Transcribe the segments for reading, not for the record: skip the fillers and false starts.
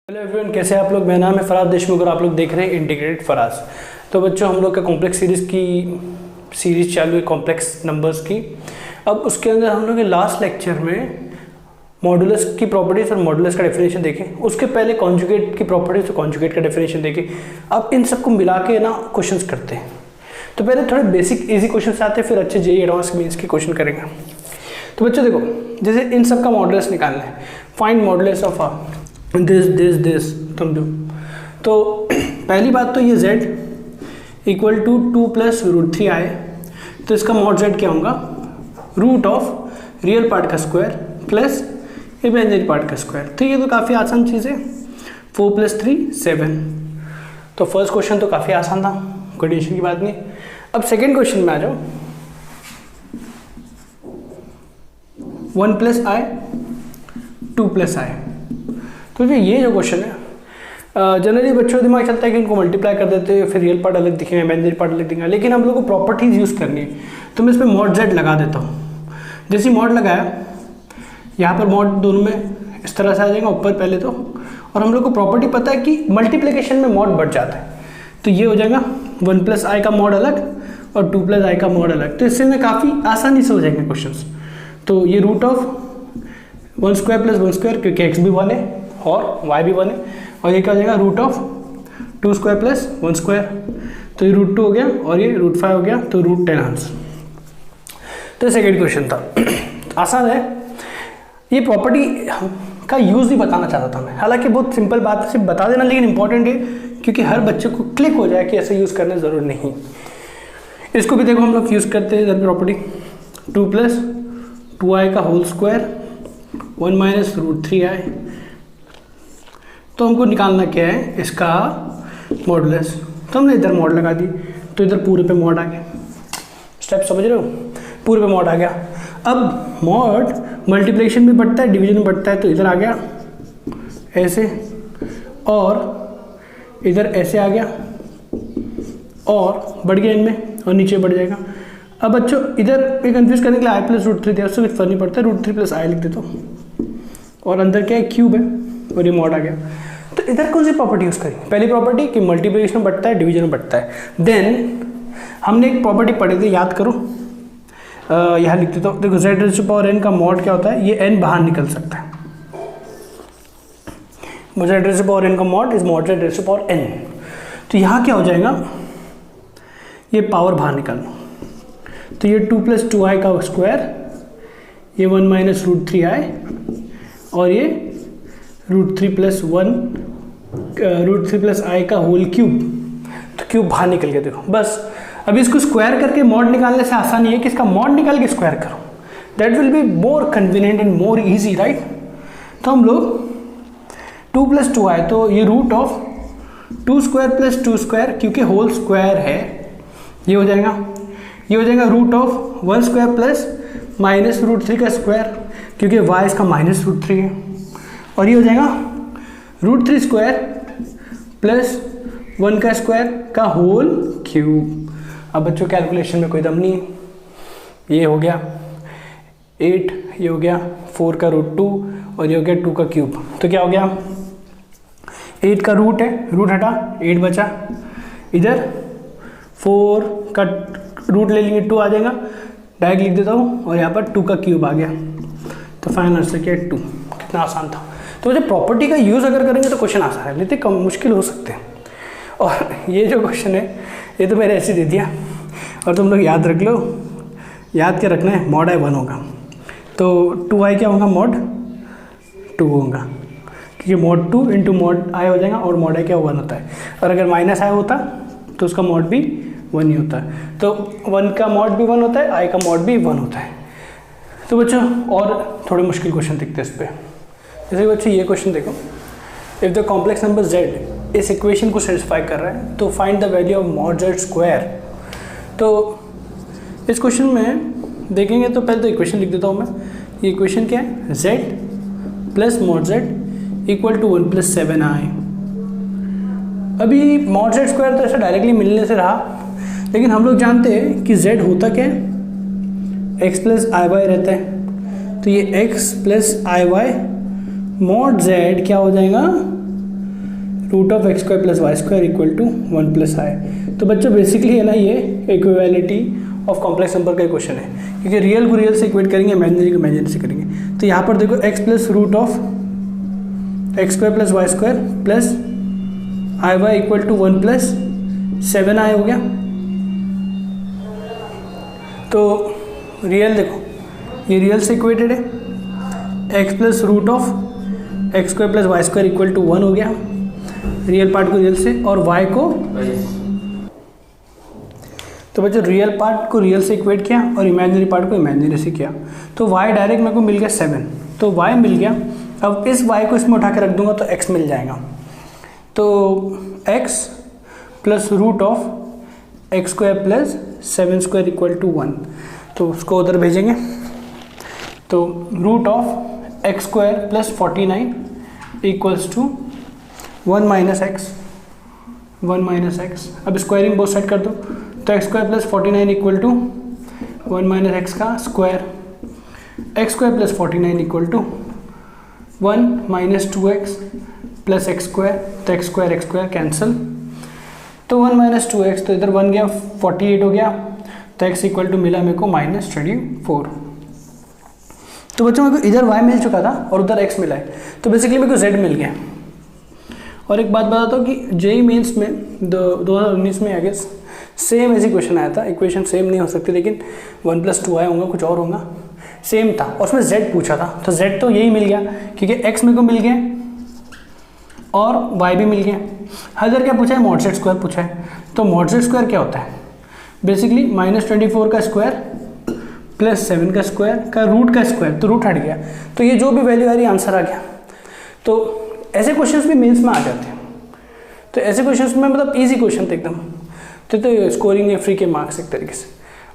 Hello everyone, कैसे हैं आप लोग। मेरा नाम है फराज देशमुख और आप लोग देख रहे हैं इंटीग्रेटेड फराज। तो बच्चों, हम लोग का कॉम्प्लेक्स सीरीज़ चालू है कॉम्प्लेक्स नंबर्स की। अब उसके अंदर हम लोग के लास्ट लेक्चर में मॉडुलस की प्रॉपर्टीज़ और मॉडुलस का डेफिनेशन देखें। उसके पहले कॉन्जुगेट की प्रॉपर्टीज़ और कॉन्जुगेट का डेफिनेशन देखें। अब इन सबको मिला के ना क्वेश्चंस करते हैं। तो पहले थोड़े बेसिक इजी क्वेश्चन आते हैं, फिर अच्छे जेईई एडवांस मीन्स के क्वेश्चन करेंगे। तो बच्चों देखो, जैसे इन सब का मॉडुलस निकालना है। फाइंड मॉडुलस ऑफ दिस समझो। तो पहली बात तो ये z equal to 2 plus root 3 आए, तो इसका मॉड z क्या होगा, रूट ऑफ रियल पार्ट का स्क्वायर प्लस इमेजिनरी पार्ट का स्क्वायर। तो ये तो काफ़ी आसान चीज़ है। 4 प्लस 3 7। तो फर्स्ट क्वेश्चन तो काफ़ी आसान था, कोई टेंशन की बात नहीं। अब सेकेंड क्वेश्चन में आ जाओ। 1 प्लस आई 2 प्लस आई। तो ये जो क्वेश्चन है, जनरली बच्चों दिमाग चलता है कि इनको मल्टीप्लाई कर देते हैं, फिर रियल पार्ट अलग दिखेंगे, इमेजिनरी पार्ट अलग दिखेंगे। लेकिन हम लोग को प्रॉपर्टीज यूज़ करनी है, तो मैं इस पर मॉड z लगा देता हूँ। जैसे मॉड लगाया, यहाँ पर मॉड दोनों में इस तरह से आ जाएगा ऊपर पहले तो। और हम लोग को प्रॉपर्टी पता है कि मल्टीप्लिकेशन में मॉड बढ़ जाता है। तो ये हो जाएगा 1 प्लस आई का मॉड अलग और 2 प्लस आई का मॉड अलग। तो इससे में काफ़ी आसानी से हो जाएंगे क्वेश्चन। तो ये root of 1 square plus 1 square, क्योंकि एक्स भी 1 है और y भी 1 है। और ये क्या हो जाएगा, root of 2 square plus 1 square. तो ये रूट 2 हो गया और ये रूट 5 हो गया, तो रूट 10 आंसर। तो सेकेंड क्वेश्चन था, आसान है। ये प्रॉपर्टी का यूज़ भी बताना चाहता था मैं, हालांकि बहुत सिंपल बात है, सिर्फ बता देना, लेकिन इंपॉर्टेंट है क्योंकि हर बच्चे को क्लिक हो जाए कि ऐसे यूज़ करने ज़रूर नहीं। इसको भी देखो हम लोग यूज़ करते हैं इधर प्रॉपर्टी। 2 प्लस 2i का whole square 1 minus root 3i। तो हमको निकालना क्या है, इसका मॉडुलस। तो हमने इधर मॉड लगा दी, तो इधर पूरे पे मॉड आ गया। स्टेप समझ रहे हो, पूरे पे मॉड आ गया। अब मॉड मल्टीप्लिकेशन में बढ़ता है, डिवीजन में बढ़ता है, तो इधर आ गया ऐसे और इधर ऐसे आ गया और बढ़ गया इनमें और नीचे बढ़ जाएगा। अब बच्चों इधर पे कंफ्यूज करने के लिए आई प्लस रूट 3 दिया, उससे कुछ फर्क नहीं पड़ता, रूट 3 प्लस आई लिख देता हूँ। और अंदर क्या है, क्यूब है और ये मॉड आ गया। तो इधर कौन सी प्रॉपर्टी यूज़ करी, पहली प्रॉपर्टी कि मल्टीप्लिकेशन में बढ़ता है, डिवीजन में बढ़ता है। देन हमने एक प्रॉपर्टी पढ़ी थी, याद करो, यहाँ लिख देता हूँ। देखो z raise to power n का मॉड क्या होता है, ये n बाहर निकल सकता है। z raise to power n का mod is mod z raise to power n। तो यहाँ क्या हो जाएगा, ये पावर बाहर निकालो, तो ये 2 प्लस 2i का स्क्वायर, ये 1 माइनस रूट 3i और ये रूट 3 प्लस आई का होल क्यूब। तो क्यूब बाहर निकल गया, देखो बस। अब इसको स्क्वायर करके मॉड निकालने से आसानी है कि इसका मॉड निकाल के स्क्वायर करो, that will be more convenient and more easy, right. तो हम लोग 2 प्लस 2i, तो ये root of 2 square plus 2 square, क्योंकि होल स्क्वायर है, ये हो जाएगा। ये हो जाएगा root of 1 square plus minus root 3 का स्क्वायर, क्योंकि y इसका माइनस रूट 3 है। और ये हो जाएगा रूट 3 स्क्वायर प्लस 1 का स्क्वायर का होल क्यूब। अब बच्चों कैलकुलेशन में कोई दम नहीं है। ये हो गया 8, ये हो गया 4 का रूट 2 और ये हो गया 2 का क्यूब। तो क्या हो गया, 8 का रूट है, रूट हटा 8 बचा, इधर 4 का रूट ले लेंगे 2 आ जाएगा, डायरेक्ट लिख देता हूँ, और यहाँ पर 2 का क्यूब आ गया। तो फाइनल आंसर क्या है 2। कितना आसान था। तो जब प्रॉपर्टी का यूज़ अगर करेंगे तो क्वेश्चन आसान है, नहीं तो कम मुश्किल हो सकते हैं। और ये जो क्वेश्चन है, ये तो मैंने ऐसे दे दिया और तुम लोग याद रख लो। याद क्या रखना है, मॉड आई 1 होगा, तो 2i क्या होगा, मॉड 2 होगा, क्योंकि मॉड 2 इंटू मॉड आई हो जाएगा, और मॉड आई क्या 1 होता है। और अगर माइनस आई होता तो उसका मॉड भी 1 ही होता है। तो 1 का मॉड भी 1 होता है, आई का मॉड भी 1 होता है। तो बच्चों और थोड़े मुश्किल क्वेश्चन दिखते हैं इस पर। जैसे बच्चों ये क्वेश्चन देखो, if the complex number z इस इक्वेशन को सेटिस्फाई कर रहा है, तो find the value of mod z square. तो इस क्वेश्चन में देखेंगे तो पहले तो इक्वेशन लिख देता हूँ मैं। ये इक्वेशन क्या है, z plus mod z equal to 1 plus 7i। अभी मॉड z स्क्वायर तो ऐसा डायरेक्टली मिलने से रहा, लेकिन हम लोग जानते हैं कि z होता क्या है, x प्लस आई वाई रहता है। तो ये x plus i y mod z क्या हो जाएगा, root of x square plus y square equal to 1 plus i. तो बच्चों बेसिकली है ना ये इक्विवेलिटी ऑफ कॉम्प्लेक्स नंबर का क्वेश्चन है, क्योंकि रियल को रियल से इक्वेट करेंगे, इमेजिनरी को इमेजिनरी से करेंगे। तो यहाँ पर देखो x plus root of x square plus y square plus i y equal to 1 plus 7i हो गया। तो रियल देखो ये रियल से इक्वेटेड है, x plus root of x square plus y square equal to 1 हो गया रियल पार्ट को रियल से, और y को, तो बच्चों रियल पार्ट को रियल से इक्वेट किया और इमेजिनरी पार्ट को इमेजिनरी से किया। तो y डायरेक्ट मेरे को मिल गया 7, तो y मिल गया। अब इस y को इसमें उठा के रख दूंगा तो x मिल जाएगा। तो x plus root of x square plus 7 square equal to 1, तो उसको उधर भेजेंगे। तो root of x square plus 49 equals to 1 minus x, 1 minus x. अब स्क्वायरिंग बोथ साइड कर दो, तो x square plus 49 equal to 1 minus x का square, x square plus 49 equal to 1 minus 2x plus x square, तो x square cancel, तो 1 minus 2x, तो इधर 1 गया 48 हो गया, तो x इक्वल टू मिला मेरे को माइनस 34। तो बच्चों मेरे को इधर y मिल चुका था और उधर x मिला है, तो बेसिकली मेरे को z मिल गया। और एक बात बताता हूँ कि जेईई मेंस में 2019 में आई गेस सेम ऐसी क्वेश्चन आया था, इक्वेशन सेम नहीं हो सकती लेकिन 1 प्लस 2i होगा, कुछ और होगा, सेम था और उसमें z पूछा था। तो z तो यही मिल गया क्योंकि x मेरे को मिल गया और y भी मिल गया। हर जगह क्या पूछा है, मॉड z स्क्वायर पूछा है। तो मॉड z स्क्वायर क्या होता है, बेसिकली -24 का स्क्वायर प्लस 7 का स्क्वायर का रूट का स्क्वायर, तो रूट हट गया, तो ये जो भी वैल्यू आ रही आंसर आ गया। तो ऐसे क्वेश्चंस भी मेंस में आ जाते हैं। तो ऐसे क्वेश्चंस में मतलब इजी क्वेश्चन थे एकदम, तो स्कोरिंग है फ्री के मार्क्स एक तरीके से।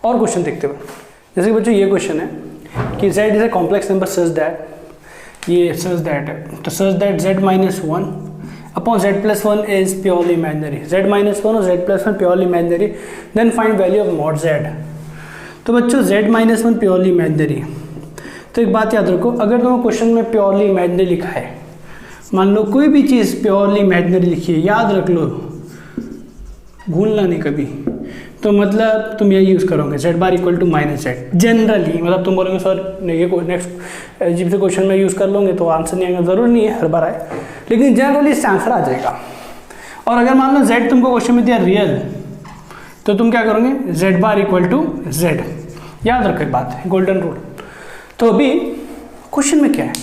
और क्वेश्चन देखते हुए, जैसे कि बच्चों ये क्वेश्चन है कि z is a complex number such that, ये सच दैट है, तो such that z minus 1 upon z plus 1 is purely imaginary, z minus 1 और z plus 1 purely imaginary, then find value of mod z। तो बच्चों z minus 1 purely imaginary, तो एक बात याद रखो, अगर तुम्हें क्वेश्चन में प्योरली इमेजिनरी लिखा है, मान लो कोई भी चीज़ प्योरली इमेजिनरी लिखी है, याद रख लो, भूलना नहीं कभी, तो मतलब तुम यही यूज़ करोगे z bar equal to minus z. Generally मतलब तुम बोलोगे सर नहीं ये नेक्स्ट अजीब से क्वेश्चन में यूज़ कर लोगे तो आंसर नहीं आएगा, ज़रूर नहीं है हर बार आए, लेकिन जनरली इससे आंसर आ जाएगा। और अगर मान लो z तुमको क्वेश्चन में दिया रियल, तो तुम क्या करोगे, z bar equal to z। याद रखो एक बात है, गोल्डन रूल। तो अभी क्वेश्चन में क्या है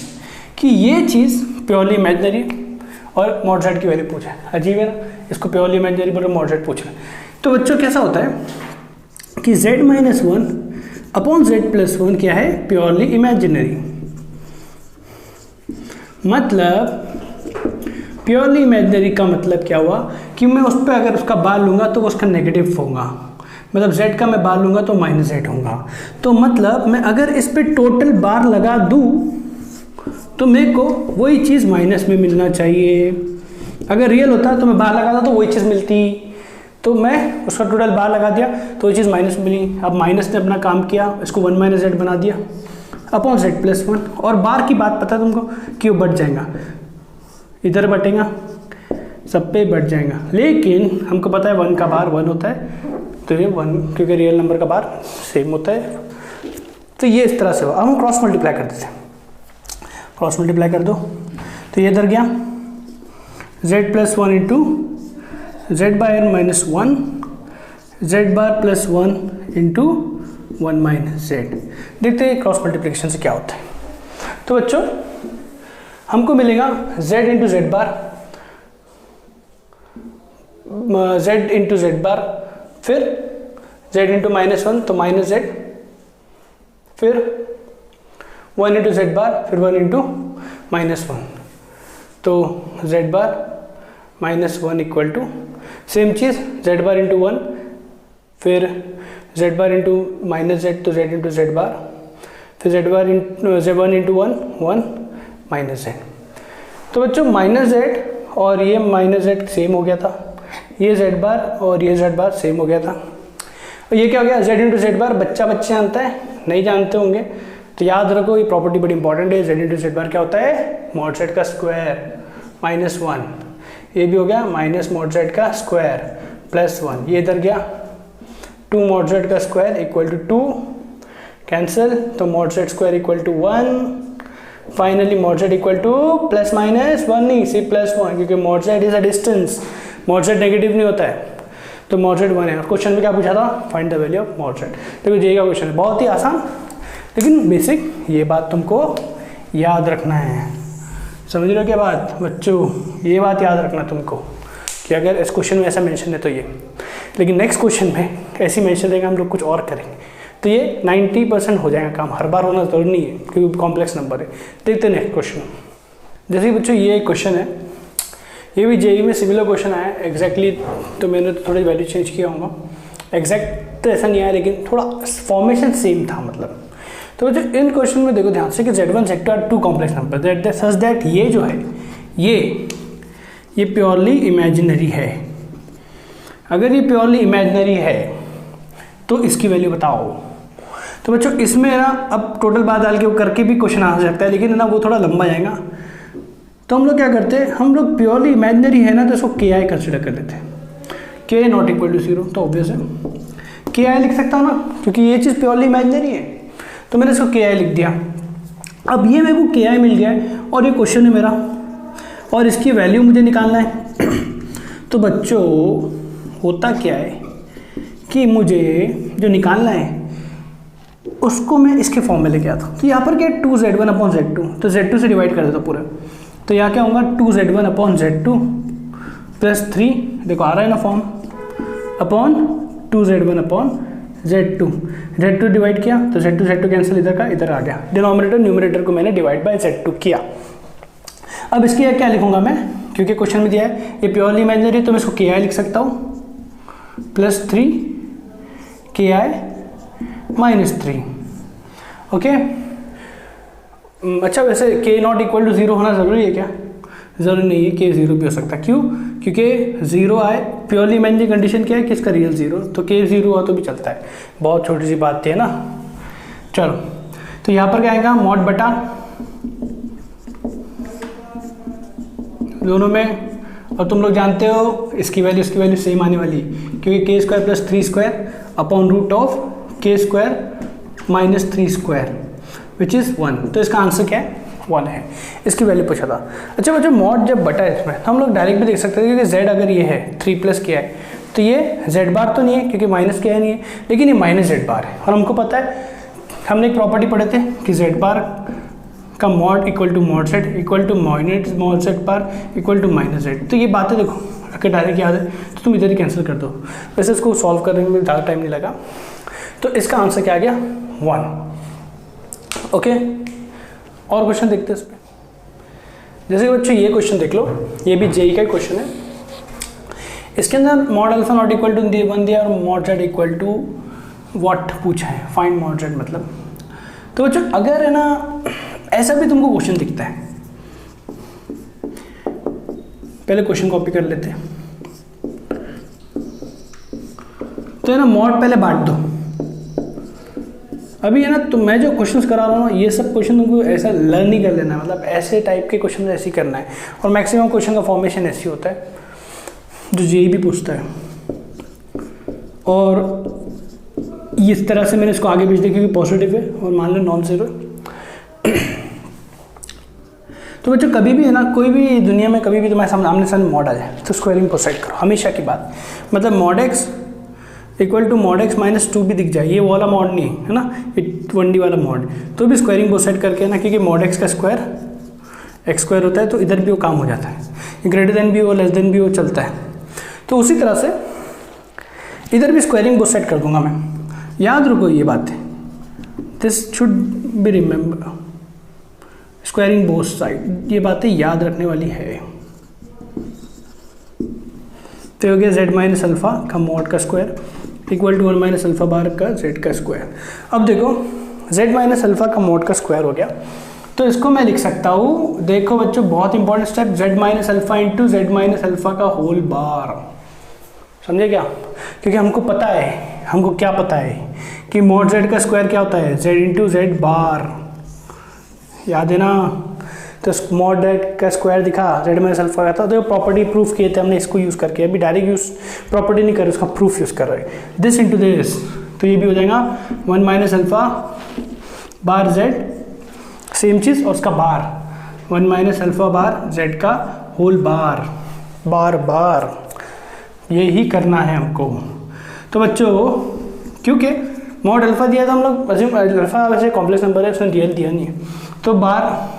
कि ये चीज़ प्योरली इमेजिनरी और मॉड z की वैल्यू पूछा है, अजीब है ना, इसको प्योरली इमेजिनरी पर मॉड z पूछ रहा है। तो बच्चों कैसा होता है कि z minus 1 upon z plus 1 क्या है, प्योरली इमेजिनरी। मतलब प्योरली इमेजिनरी का मतलब क्या हुआ कि मैं उस पर अगर उसका बार लूँगा तो उसका नेगेटिव होगा, मतलब z का मैं बार लूँगा तो माइनस z होगा। तो मतलब मैं अगर इस पर टोटल बार लगा दूँ तो मेरे को वही चीज़ माइनस में मिलना चाहिए। अगर रियल होता तो मैं बार लगाता तो वही चीज़ मिलती, तो मैं उसका टोटल बार लगा दिया तो वही चीज़ माइनस मिली। अब माइनस ने अपना काम किया, इसको 1 माइनस z बना दिया अपॉन z प्लस 1। और बार की बात पता है तुमको कि वो बढ़ जाएगा, इधर बटेगा, सब पे बढ़ जाएगा, लेकिन हमको पता है 1 का बार 1 होता है, तो ये 1 क्योंकि रियल नंबर का बार सेम होता है। तो ये इस तरह से हो। अब हम क्रॉस मल्टीप्लाई कर देते हैं, क्रॉस मल्टीप्लाई कर दो, तो ये इधर गया z plus 1 into z bar minus 1, z बार प्लस 1 इंटू 1 माइनस z। देखते हैं क्रॉस मल्टीप्लिकेशन से क्या होता है। तो बच्चों हमको मिलेगा z इंटू जेड बार, z इंटू जेड बार, फिर z इंटू माइनस 1 तो माइनस z, फिर 1 इंटू जेड बार, फिर 1 इंटू माइनस 1, तो z bar minus 1 equal to same चीज़ z बार इंटू 1, फिर z bar into minus z तो z into z bar, फिर z bar into z1 into 1 minus z। तो बच्चों minus z और ये माइनस z सेम हो गया था, ये z बार और ये z बार सेम हो गया था, और ये क्या हो गया z इंटू जेड बार। बच्चा जानता है, नहीं जानते होंगे तो याद रखो, ये प्रॉपर्टी बड़ी इंपॉर्टेंट है। z इंटू जेड बार क्या होता है, मॉड z का स्क्वायर माइनस 1, ये भी हो गया माइनस मॉड जेड का स्क्वायर प्लस 1, ये इधर गया 2 मॉड जेड का स्क्वायर इक्वल टू 2, कैंसिल, तो mod z square equal to 1, finally mod z equal to plus minus 1 नहीं सी प्लस 1, क्योंकि mod z is a distance, mod z negative नहीं होता है, तो मॉड जेड 1 है। क्वेश्चन में क्या पूछा था, find the value of mod Z. देखो ये का क्वेश्चन है, बहुत ही आसान, लेकिन बेसिक ये बात तुमको याद रखना है। समझ रहे हो क्या बात बच्चों, ये बात याद रखना तुमको कि अगर इस क्वेश्चन में ऐसा मेंशन है तो ये, लेकिन नेक्स्ट क्वेश्चन में ऐसी मेंशन रहेगा हम लोग कुछ और करेंगे, तो ये 90% हो जाएगा काम, हर बार होना जरूरी नहीं है क्योंकि कॉम्प्लेक्स नंबर है। देखते हैं नेक्स्ट क्वेश्चन। जैसे कि बच्चों ये क्वेश्चन है, ये भी जेई में सिमिलर क्वेश्चन आया है एग्जैक्टली, तो मैंने तो थोड़ी वैल्यू चेंज किया होगा, एग्जैक्ट तो ऐसा नहीं आया लेकिन थोड़ा फॉर्मेशन सेम था मतलब। तो जो इन क्वेश्चन में देखो ध्यान से कि Z1 Z2 are 2 complex number that such that ये जो है ये प्योरली इमेजिनरी है। अगर ये प्योरली इमेजिनरी है तो इसकी वैल्यू बताओ। तो बच्चों इसमें ना अब टोटल बात डाल के करके भी क्वेश्चन आ सकता है, लेकिन ना वो थोड़ा लंबा जाएगा, तो हम लोग क्या करते हैं, हम लोग प्योरली इमेजिनरी है ना तो इसको के आई कंसिडर कर लेते हैं, के नॉट इक्वल टू 0, तो ऑब्वियस है के आई लिख सकता हूँ ना, क्योंकि ये चीज़ प्योरली इमेजिनरी है, तो मैंने इसको के आई लिख दिया। अब ये मेरे को के आई मिल गया है और ये क्वेश्चन है मेरा और इसकी वैल्यू मुझे निकालना है। तो बच्चों होता क्या है कि मुझे जो निकालना है उसको मैं इसके फॉर्म में लेके आता हूँ। तो यहाँ पर क्या है 2Z1 अपॉन Z2, तो Z2 से डिवाइड कर देता पूरा, तो यहाँ क्या होगा 2Z1 अपॉन Z2 प्लस 3, देखो आ रहा है ना form, upon 2Z1 upon Z2 divide किया तो Z2 कैंसिल, इधर का इधर आ गया, डिनोमिनेटर न्यूमरेटर को मैंने डिवाइड बाय Z2 किया। अब इसके क्या लिखूंगा मैं, क्योंकि क्वेश्चन में दिया है ये प्योरली इमेजिनरी, तो मैं इसको के आई लिख सकता हूँ प्लस 3 के आई माइनस 3, ओके। अच्छा वैसे के नॉट इक्वल टू 0 होना ज़रूरी है क्या, ज़रूरी नहीं है, के 0 भी हो सकता है, क्यों, क्योंकि 0 आए, प्योरली इमेजिनरी कंडीशन क्या है कि इसका रियल 0, तो के 0 हुआ तो भी चलता है, बहुत छोटी सी बात थी है ना। चलो तो यहाँ पर क्या आएगा मॉड बटा दोनों में, और तुम लोग जानते हो इसकी वैल्यू सेम आने वाली है, क्योंकि k square plus 3 square upon root of k square minus 3 square which is 1, तो इसका आंसर क्या है 1 है, इसकी वैल्यू पूछा था। अच्छा बच्चों मॉड जब बटा है इसमें तो हम लोग डायरेक्ट भी देख सकते हैं, क्योंकि z अगर ये है 3 प्लस के है तो ये z बार तो नहीं है क्योंकि माइनस के नहीं है, लेकिन ये माइनस z बार है, और हमको पता है हमने एक प्रॉपर्टी पढ़े थे कि z बार का mod equal to mod z equal to minus mod z bar equal to minus z। तो ये बातें देखो अगर डायरेक्ट याद है तो तुम इधर ही कैंसिल कर दो, वैसे इसको सॉल्व करने में ज़्यादा टाइम नहीं लगा, तो इसका आंसर क्या आ गया 1, ओके। और क्वेश्चन देखते हैं इस पर, जैसे कि बच्चों ये क्वेश्चन देख लो, ये भी जेई का क्वेश्चन है, इसके अंदर mod alpha not equal to 1 दिया और mod z equal to what पूछा है, फाइंड मॉड जेड मतलब। तो बच्चों अगर है ना ऐसा भी तुमको क्वेश्चन दिखता है, पहले क्वेश्चन कॉपी कर लेते हैं, तो है ना मॉड पहले बांट दो। अभी है ना तो मैं जो क्वेश्चंस करा रहा हूँ ये सब क्वेश्चन तुमको ऐसा लर्न ही कर लेना है, मतलब ऐसे टाइप के क्वेश्चन ऐसे ही करना है, और मैक्सिमम क्वेश्चन का फॉर्मेशन ऐसे ही होता है जो जेई भी पूछता है, और इस तरह से मैंने इसको आगे भेज दिया क्योंकि पॉजिटिव है और मान लो नॉन जीरो। तो बच्चों कभी भी है ना कोई भी दुनिया में कभी भी तुम्हारे सामने सामने मॉड आ जाए तो स्क्वायरिंग प्रोसाइड करो, हमेशा की बात, मतलब mod x equal to mod x minus 2 भी दिख जाए, ये वाला मॉड नहीं है ना, ये 1D वाला मॉड, तो भी स्क्वायरिंग प्रोसाइड करके ना, क्योंकि मॉड एक्स का स्क्वायर एक्स स्क्वायर होता है, तो इधर भी वो काम हो जाता है, ग्रेटर देन भी हो लेस देन भी हो चलता है। तो उसी तरह से इधर भी स्क्वायरिंग प्रोसाइड कर दूंगा मैं, याद रखो ये बात है, this should be remember, squaring both side, ये बातें याद रखने वाली है। तो हो गया z माइनस अल्फा का मॉड का square equal to 1 minus alpha bar का z का स्क्वायर। अब देखो z माइनस अल्फा का मॉड का स्क्वायर हो गया, तो इसको मैं लिख सकता हूँ, देखो बच्चों बहुत important step, z minus alpha into z minus alpha का होल बार, समझे क्या, क्योंकि हमको पता है, हमको क्या पता है कि मॉड z का स्क्वायर क्या होता है z इंटू जेड बार, याद है ना। तो मॉड जेड का स्क्वायर दिखा, जेड माइनस अल्फा का था, तो प्रॉपर्टी प्रूफ किए थे हमने इसको यूज़ करके। अभी डायरेक्ट यूज प्रॉपर्टी नहीं कर रहे, उसका प्रूफ यूज़ कर रहे हैं। दिस इंटू दिस, तो ये भी हो जाएगा 1 minus alpha bar z, same चीज़, और उसका bar 1 minus alpha bar z का होल बार, बार बार यही करना है हमको। तो बच्चों क्योंकि मॉड अल्फा दिया था हम लोग, अल्फा वैसे कॉम्प्लेक्स नंबर है, उसने रियल दिया नहीं है, तो बार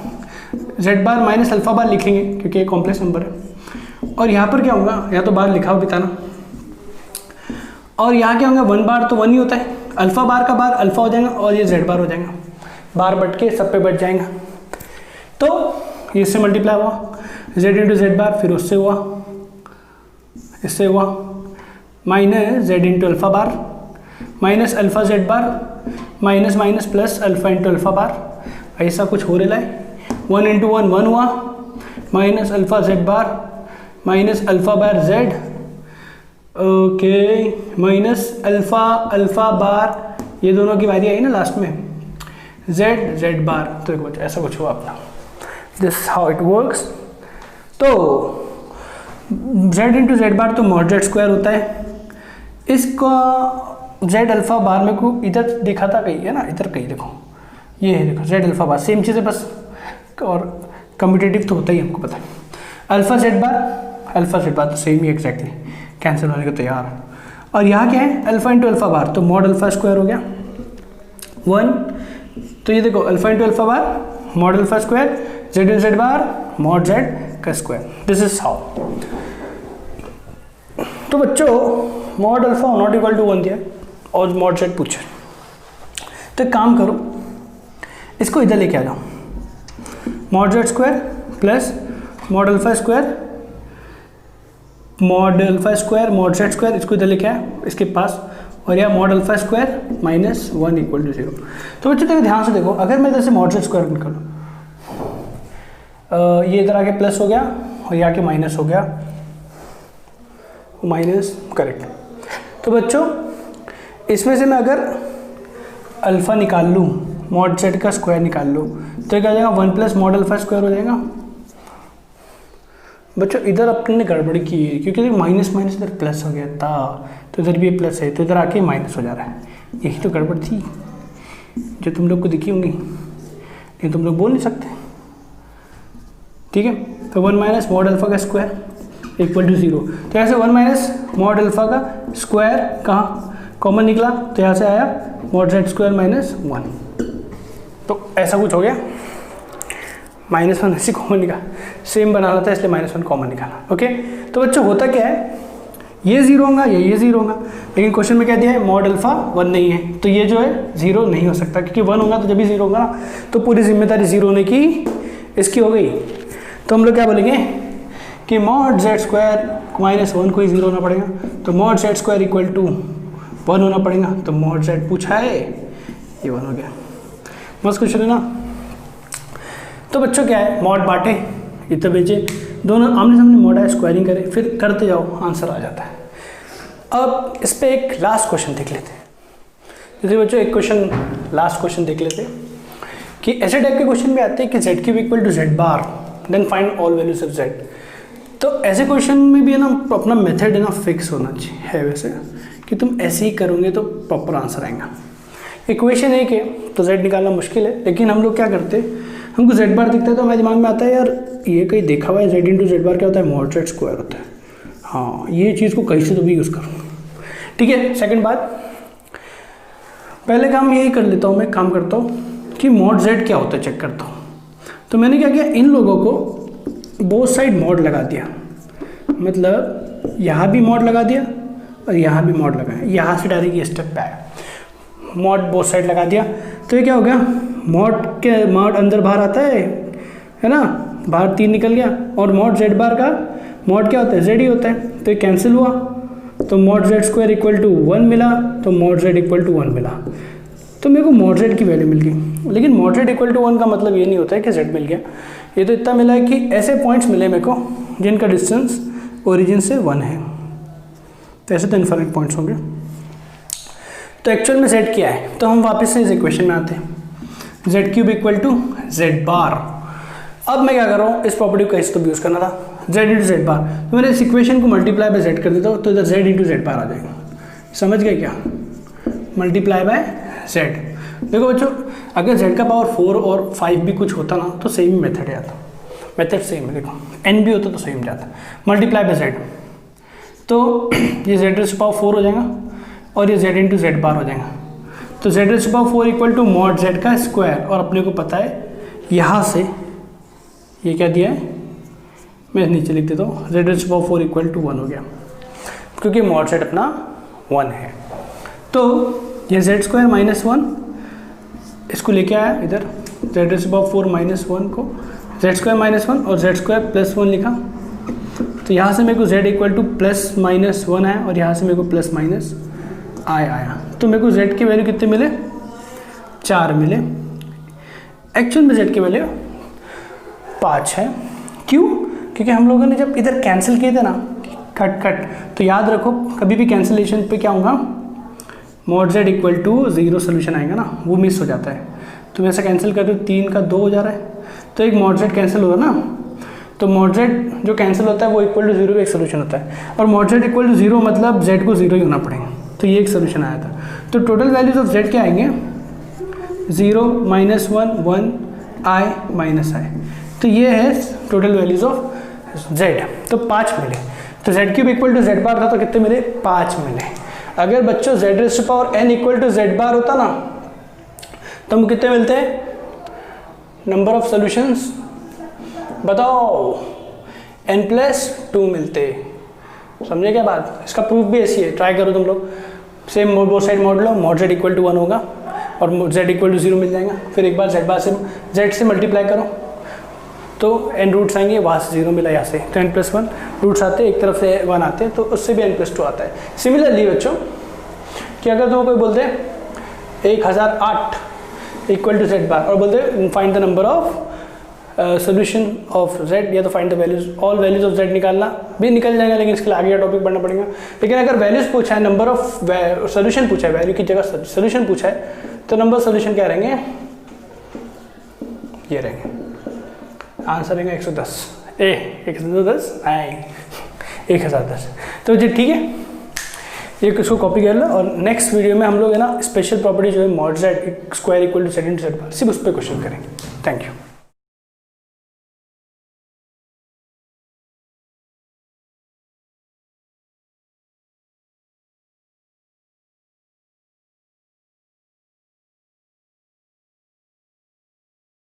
जेड बार माइनस अल्फा बार लिखेंगे क्योंकि ये कॉम्प्लेक्स नंबर है। और यहाँ पर क्या होगा, या तो बार लिखा हो बिताना, और यहाँ क्या होगा 1 बार तो 1 ही होता है, अल्फा बार का बार अल्फा हो जाएगा और ये जेड बार हो जाएगा, बार बट के सब पे बच जाएगा। तो ये इससे मल्टीप्लाई हुआ जेड इंटू जेड बार, फिर उससे हुआ, इससे हुआ minus z into alpha bar minus alpha z bar minus minus plus alpha into alpha bar, ऐसा कुछ हो रहा है। 1 इंटू 1 1 हुआ, minus alpha z bar minus alpha bar z, okay, minus alpha alpha bar, ये दोनों की बारी आई ना लास्ट में, जेड जेड बार, तो कुछ ऐसा कुछ हुआ अपना। This how it works. तो जेड इंटू जेड बार तो मॉड जेड स्क्वायर होता है, इसका जेड अल्फा बार में को इधर देखा था कहीं, है ना, इधर कहीं देखो, ये है देखो जेड अल्फा बार, सेम चीज़ है बस, और कम्पिटेटिव तो होता ही हमको पता है। अल्फा जेड बार तो सेम ही एग्जैक्टली, कैंसिल होने को तैयार। और यहाँ क्या है, अल्फा इंटू अल्फा बार, तो मॉड अल्फा स्क्वायर हो गया 1, तो ये देखो alpha into alpha bar mod alpha square, z into z bar mod z का स्क्वायर, दिस इज हाउ। तो बच्चों mod alpha not equal to 1 दिया और मॉड जेड पूछा, तो एक काम करो, इसको इधर लेके आ जाओ, mod z square plus mod alpha square mod z square, इसको इधर लेके आया इसके पास, और यह mod alpha square minus 1 equal to 0। तो बच्चों देखो ध्यान से देखो, अगर मैं इधर से मॉड जेड स्क्वायर निकालूँ, ये इधर आके प्लस हो गया और ये आके माइनस हो गया, माइनस, करेक्ट। तो बच्चों इसमें से मैं अगर अल्फ़ा निकाल लूँ, मॉड जेड का स्क्वायर निकाल लूँ, तो क्या हो जाएगा 1 प्लस मॉड अल्फा स्क्वायर हो जाएगा। बच्चों इधर अपने गड़बड़ की है क्योंकि माइनस माइनस इधर प्लस हो गया था, तो इधर भी ये प्लस है, तो इधर आके माइनस हो जा रहा है, यही तो गड़बड़ थी जो तुम लोग को दिखी होंगी, ये तुम लोग बोल नहीं सकते, ठीक है। तो 1 माइनस मॉड अल्फा का स्क्वायर इक्वल टू 0, तो यहाँ से 1 माइनस मॉड अल्फा का स्क्वायर कहाँ कॉमन निकला, तो यहाँ से आया मॉड जेड स्क्वायर माइनस 1, तो ऐसा कुछ हो गया, -1 ऐसे कॉमन निकाला, सेम बनाना था इसलिए -1 कॉमन निकाला, ओके। तो बच्चों होता क्या है, ये 0 होगा ये 0 होगा, लेकिन क्वेश्चन में क्या दिया है मॉड अल्फा 1 नहीं है, तो ये जो है 0 नहीं हो सकता, क्योंकि 1 होगा तो जब भी 0 होगा ना, तो पूरी जिम्मेदारी 0 होने की इसकी हो गई। तो हम लोग क्या बोलेंगे कि मॉड जेड स्क्वायर -1 को ही 0 होना पड़ेगा, तो mod z square equal to 1 होना पड़ेगा, तो मॉड जेड पूछा है ये 1 हो गया, बस कुछ नहीं ना। तो बच्चों क्या है, मॉड बांटे इतने बेचे, दोनों आमने सामने मॉड है, स्क्वायरिंग करें, फिर करते जाओ आंसर आ जाता है। अब इस पर एक लास्ट क्वेश्चन देख लेते हैं। जैसे बच्चों एक क्वेश्चन लास्ट क्वेश्चन देख लेते हैं कि ऐसे टाइप के क्वेश्चन भी आते हैं कि z cube equal to z bar then find all values of z. तो ऐसे क्वेश्चन में भी है ना अपना मेथड है ना फिक्स होना चाहिए है वैसे, कि तुम ऐसे ही करोगे तो प्रॉपर आंसर आएगा। इक्वेशन एक है तो जेड निकालना मुश्किल है, लेकिन हम लोग क्या करते हैं, हमको जेड बार दिखता है तो हमारे दिमाग में आता है यार ये कहीं देखा हुआ है, जेड इंटू जेड बार क्या होता है, मॉड जेड स्क्वायर होता है, हाँ ये चीज़ को कहीं से तो भी यूज़ करो, ठीक है। सेकंड बात, पहले काम यही कर लेता हूँ, मैं काम करता हूँ कि मॉड जेड क्या होता है चेक करता हूँ। तो मैंने क्या किया, इन लोगों को बोथ साइड मॉड लगा दिया, मतलब यहाँ भी मॉड लगा दिया और यहाँ भी मॉड लगाया, यहाँ से डायरेक्ट ये स्टेप पे आया, मॉड बोथ साइड लगा दिया। तो ये क्या हो गया, मॉड अंदर बाहर आता है ना, बाहर 3 निकल गया, और मॉड जेड बार का मॉड क्या होता है, जेड ही होता है, तो ये कैंसिल हुआ, तो mod z square equal to 1 मिला, तो मॉड जेड इक्वल टू 1 मिला, तो मेरे को मॉड जेड की वैल्यू मिल गई। लेकिन मॉड जेड इक्वल टू 1 का मतलब ये नहीं होता है कि जेड मिल गया, ये तो इतना मिला है कि ऐसे पॉइंट्स मिले मेरे को जिनका डिस्टेंस ओरिजिन से 1 है, तो ऐसे तो इन्फिनिट पॉइंट्स होंगे। तो एक्चुअल में जेड क्या है, तो हम वापस से इस इक्वेशन में आते हैं, z cube equal to z bar. अब मैं क्या कर रहा हूँ, इस प्रॉपर्टी को कैसे तो यूज़ करना था, z इंटू जेड बार, तो मैंने इस इक्वेशन को मल्टीप्लाई बाय z कर देता हूँ, तो इधर z इंटू जेड बार आ जाएगा। समझ गए क्या, मल्टीप्लाई बाय z। देखो बच्चों, अगर z का पावर 4 और 5 भी कुछ होता ना तो सेम मेथड है, आता मेथड सेम है। देखो n भी होता तो सेम जाता, मल्टीप्लाई बाय z, तो ये z रेज़ टू पावर 4 हो जाएगा और ये z इंटू जेड बार हो जाएगा। तो z raise to power 4 equal to mod z का स्क्वायर, और अपने को पता है यहाँ से ये क्या दिया है, मैं नीचे लिख देता हूँ, z raise to power 4 equal to 1 हो गया, क्योंकि मॉड z अपना 1 है। तो ये z स्क्वायर माइनस 1 इसको लेके आया इधर, z raise to power 4 minus 1 को z स्क्वायर माइनस 1 और z स्क्वायर प्लस 1 लिखा। तो यहाँ से मेरे को z equal to plus minus 1 आया और यहाँ से मेरे को प्लस माइनस आया। तो मेरे को z की वैल्यू कितने मिले, 4 मिले। एक्चुअल में z की वैल्यू 5 है। क्यों, क्योंकि हम लोगों ने जब इधर कैंसिल किए थे ना कट कट, तो याद रखो कभी भी कैंसिलेशन पे क्या होगा, mod z equal to 0 solution आएगा ना, वो मिस हो जाता है। तो मैं ऐसा कैंसिल कर दूँ, 3 का 2 हो जा रहा है, तो एक मॉड z कैंसिल होगा ना, तो मॉड z जो कैंसिल होता है वो इक्वल टू 0 एक सोल्यूशन होता है, और मॉड z इक्वल टू 0 मतलब z को 0 ही होना पड़ेगा। तो ये एक सोल्यूशन आया था। तो टोटल वैल्यूज ऑफ z क्या आएंगे, 0 माइनस 1 1 i माइनस i। तो ये है टोटल वैल्यूज ऑफ z। तो 5 मिले। तो z cube equal to z bar था, तो कितने मिले, 5 मिले। अगर बच्चों z raise to power n equal to z bar होता ना, तो हम कितने मिलते हैं, नंबर ऑफ सॉल्यूशंस बताओ, n प्लस 2 मिलते। समझे क्या बात, इसका प्रूफ भी ऐसी है, ट्राई करो तुम लोग, सेम बोथ साइड मॉड लो, मॉड z इक्वल टू 1 होगा और z इक्वल टू 0 मिल जाएगा। फिर एक बार z से मल्टीप्लाई करो तो n रूट्स आएंगे, वहाँ से 0 मिला, यहाँ से तो n प्लस 1 रूट्स आते हैं, एक तरफ से 1 आते हैं, तो उससे भी n प्लस 2 आता है। सिमिलरली बच्चों कि अगर तुम्हें कोई बोलते हैं 1008 इक्वल टू z बार और बोलते find the number of solution of z, या तो find the values all values of z निकालना भी निकल जाएगा, लेकिन इसके लिए आगे का टॉपिक पढ़ना पड़ेगा। लेकिन अगर वैल्यूज पूछा है, नंबर ऑफ सोल्यूशन पूछा है, वैल्यू की जगह सोल्यूशन पूछा है, तो नंबर सोल्यूशन क्या रहेंगे, ये रहेंगे, आंसर रहेगा 110 110 नहीं 1010। तो जी ठीक है, ये इसको कॉपी कर लो, और नेक्स्ट वीडियो में हम लोग है ना स्पेशल प्रॉपर्टी जो है mod z square equal to z into z bar, सिर्फ उस पर क्वेश्चन करेंगे। Thank you.